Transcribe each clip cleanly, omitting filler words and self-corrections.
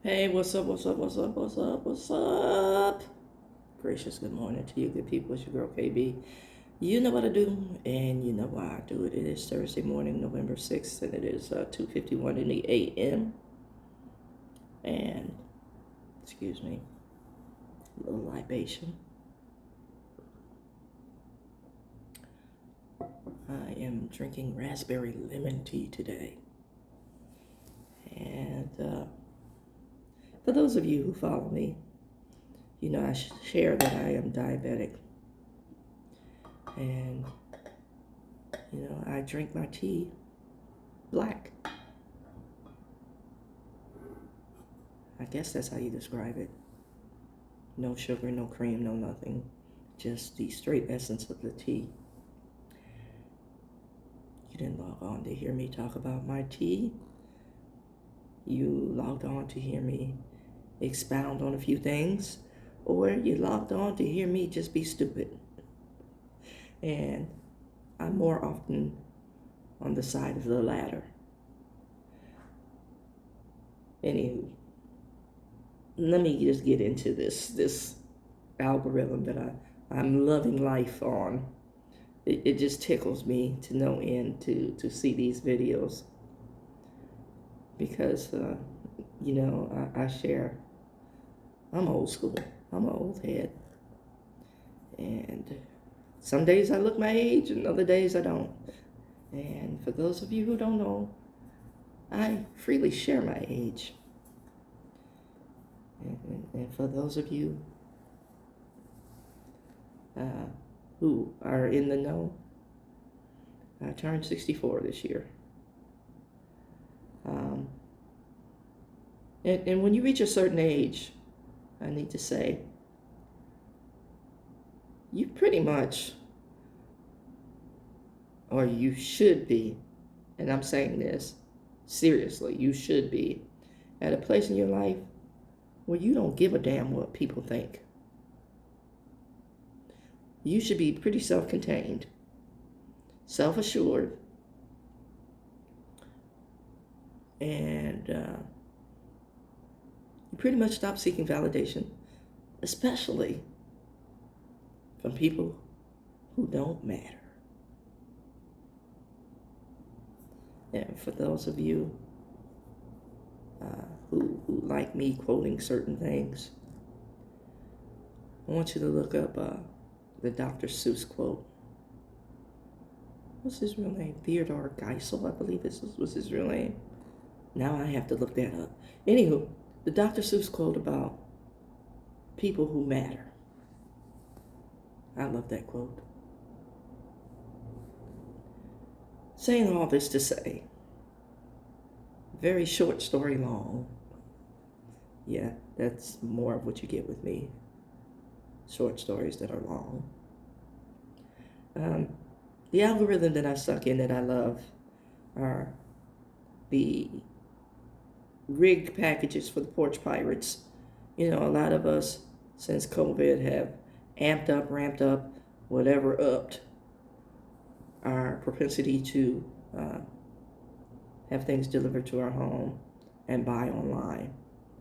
Hey, what's up, what's up, what's up, what's up, what's up? Gracious good morning to you, good people. It's your girl KB. You know what I do, and you know why I do it. It is Thursday morning, November 6th, and it is 2:51 in the a.m. And, excuse me, a little libation. I am drinking raspberry lemon tea today. And for those of you who follow me, you know I share that I am diabetic. And I drink my tea black. I guess that's how you describe it. No sugar, no cream, no nothing. Just the straight essence of the tea. You didn't log on to hear me talk about my tea. You logged on to hear me expound on a few things. Or you logged on to hear me just be stupid. And I'm more often on the side of the latter. Anywho, let me just get into this algorithm that I'm loving life on. It just tickles me to no end to see these videos because I share. I'm old school. I'm an old head, and some days I look my age, and other days I don't. And for those of you who don't know, I freely share my age. And for those of you who are in the know, I turned 64 this year. And when you reach a certain age, I need to say, you pretty much, or you should be, and I'm saying this seriously, you should be at a place in your life where you don't give a damn what people think. You should be pretty self-contained, self-assured, and you pretty much stop seeking validation, especially from people who don't matter. And for those of you who like me quoting certain things, I want you to look up the Dr. Seuss quote. What's his real name? Theodore Geisel, I believe this was his real name. Now I have to look that up. Anywho, the Dr. Seuss quote about people who matter. I love that quote. Saying all this to say, very short story long. Yeah, that's more of what you get with me. Short stories that are long. The algorithm that I suck in that I love are the rigged packages for the porch pirates. You know, a lot of us since COVID have amped up, ramped up, whatever upped our propensity to have things delivered to our home and buy online.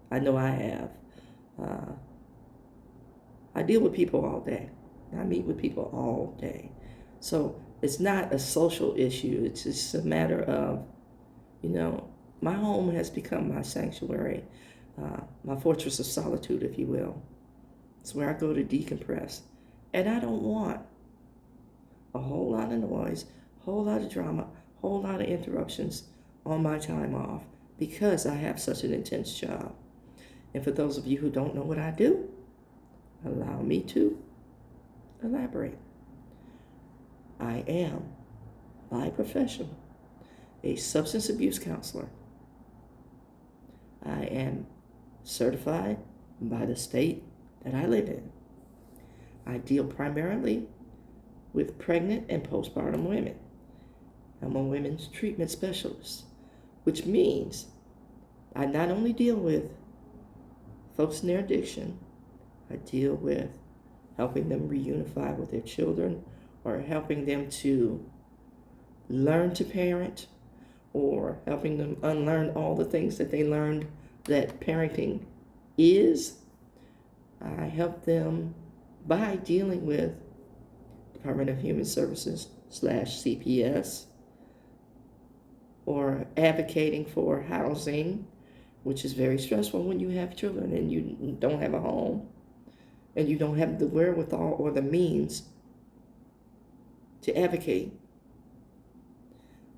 I know I have. I deal with people all day. I meet with people all day. So it's not a social issue. It's just a matter of, my home has become my sanctuary, my fortress of solitude, if you will. It's where I go to decompress. And I don't want a whole lot of noise, a whole lot of drama, a whole lot of interruptions on my time off because I have such an intense job. And for those of you who don't know what I do, allow me to elaborate. I am, by profession, a substance abuse counselor. I am certified by the state that I live in. I deal primarily with pregnant and postpartum women. I'm a women's treatment specialist, which means I not only deal with folks in their addiction, I deal with helping them reunify with their children or helping them to learn to parent or helping them unlearn all the things that they learned that parenting is, I help them by dealing with Department of Human Services / CPS, or advocating for housing, which is very stressful when you have children and you don't have a home and you don't have the wherewithal or the means to advocate.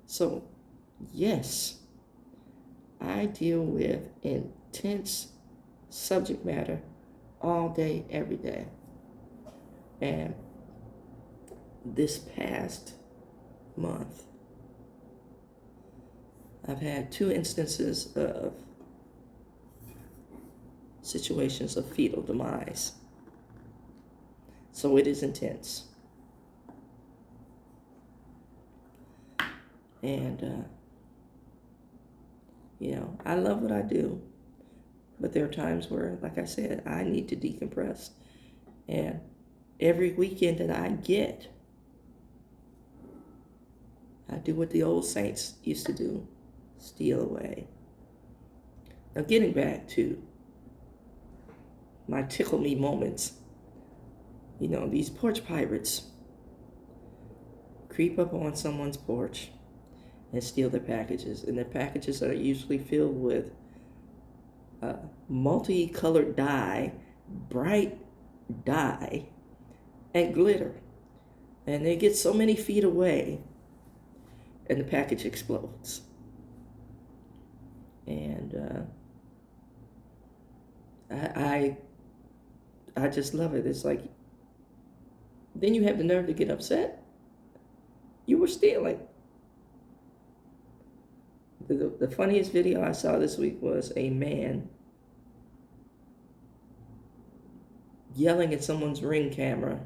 So, yes, I deal with intense subject matter all day, every day. And this past month, I've had 2 instances of situations of fetal demise. So it is intense. And, I love what I do. But there are times where, like I said, I need to decompress. And every weekend that I get, I do what the old saints used to do, steal away. Now, getting back to my tickle me moments, these porch pirates creep up on someone's porch and steal their packages. And their packages are usually filled with multicolored dye, bright dye, and glitter. And they get so many feet away, and the package explodes. And I just love it. It's like, then you have the nerve to get upset. You were stealing. The funniest video I saw this week was a man yelling at someone's Ring camera,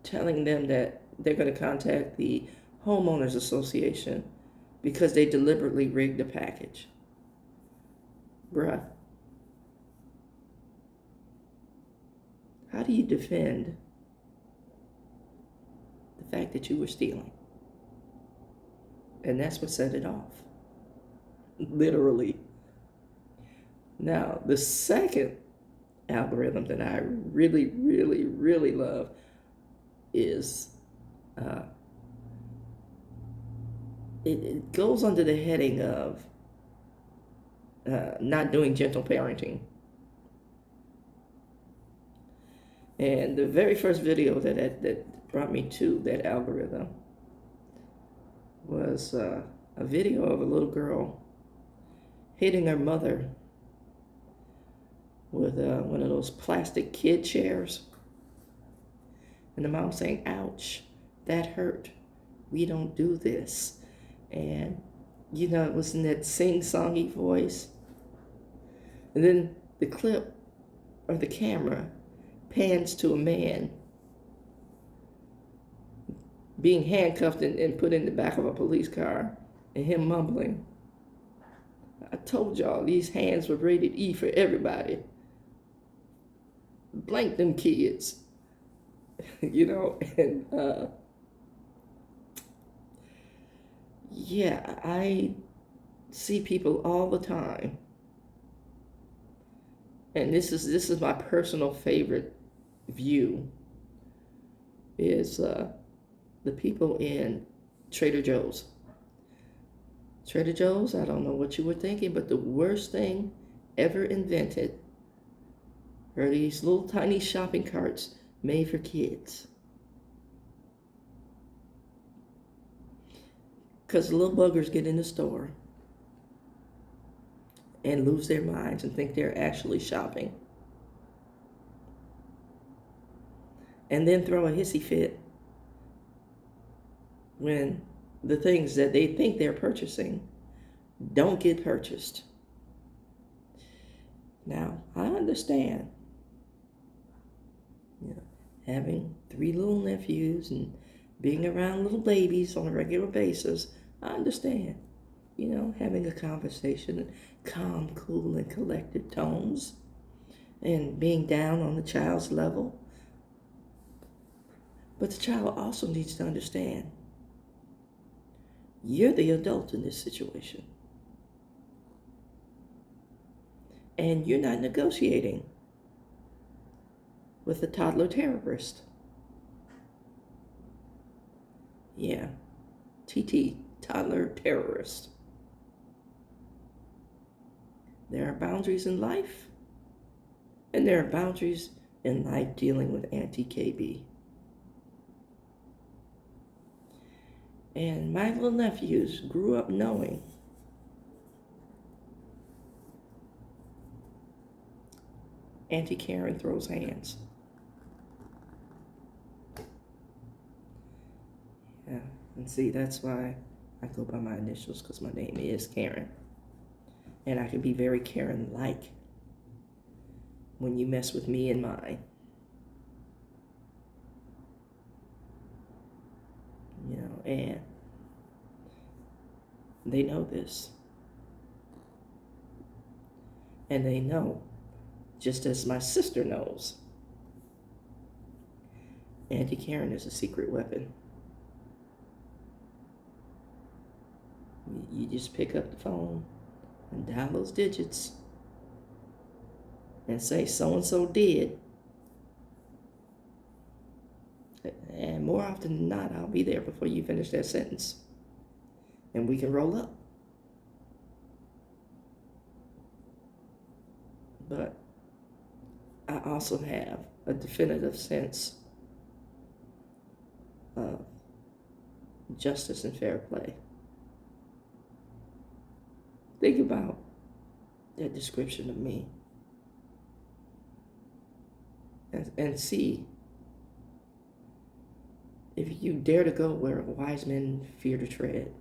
telling them that they're going to contact the Homeowners Association because they deliberately rigged the package. Bruh, how do you defend the fact that you were stealing? And that's what set it off. Literally. Now, the second algorithm that I really, really, really love is it goes under the heading of not doing gentle parenting. And the very first video that brought me to that algorithm was a video of a little girl hitting her mother with one of those plastic kid chairs. And the mom saying, "Ouch, that hurt. We don't do this." And, it was in that sing-songy voice. And then the clip or the camera pans to a man being handcuffed and put in the back of a police car, and him mumbling, "I told y'all these hands were rated E for everybody. Blank them kids." And yeah, I see people all the time. And this is my personal favorite view, is the people in Trader Joe's. Trader Joe's, I don't know what you were thinking, but the worst thing ever invented are these little tiny shopping carts made for kids. Because the little buggers get in the store and lose their minds and think they're actually shopping. And then throw a hissy fit when the things that they think they're purchasing don't get purchased. Now, I understand, having 3 little nephews and being around little babies on a regular basis. I understand, having a conversation in calm, cool, and collected tones and being down on the child's level. But the child also needs to understand you're the adult in this situation. And you're not negotiating with a toddler terrorist. Yeah, TT, toddler terrorist. There are boundaries in life, and there are boundaries in life dealing with Auntie KB. And my little nephews grew up knowing Auntie Karen throws hands. Yeah, and see, that's why I go by my initials, because my name is Karen. And I can be very Karen-like when you mess with me and mine. You know, and they know this. And they know, just as my sister knows, Auntie Karen is a secret weapon. You just pick up the phone and dial those digits and say so-and-so did. And more often than not, I'll be there before you finish that sentence. And we can roll up. But I also have a definitive sense of justice and fair play. Think about that description of me and see if you dare to go where wise men fear to tread.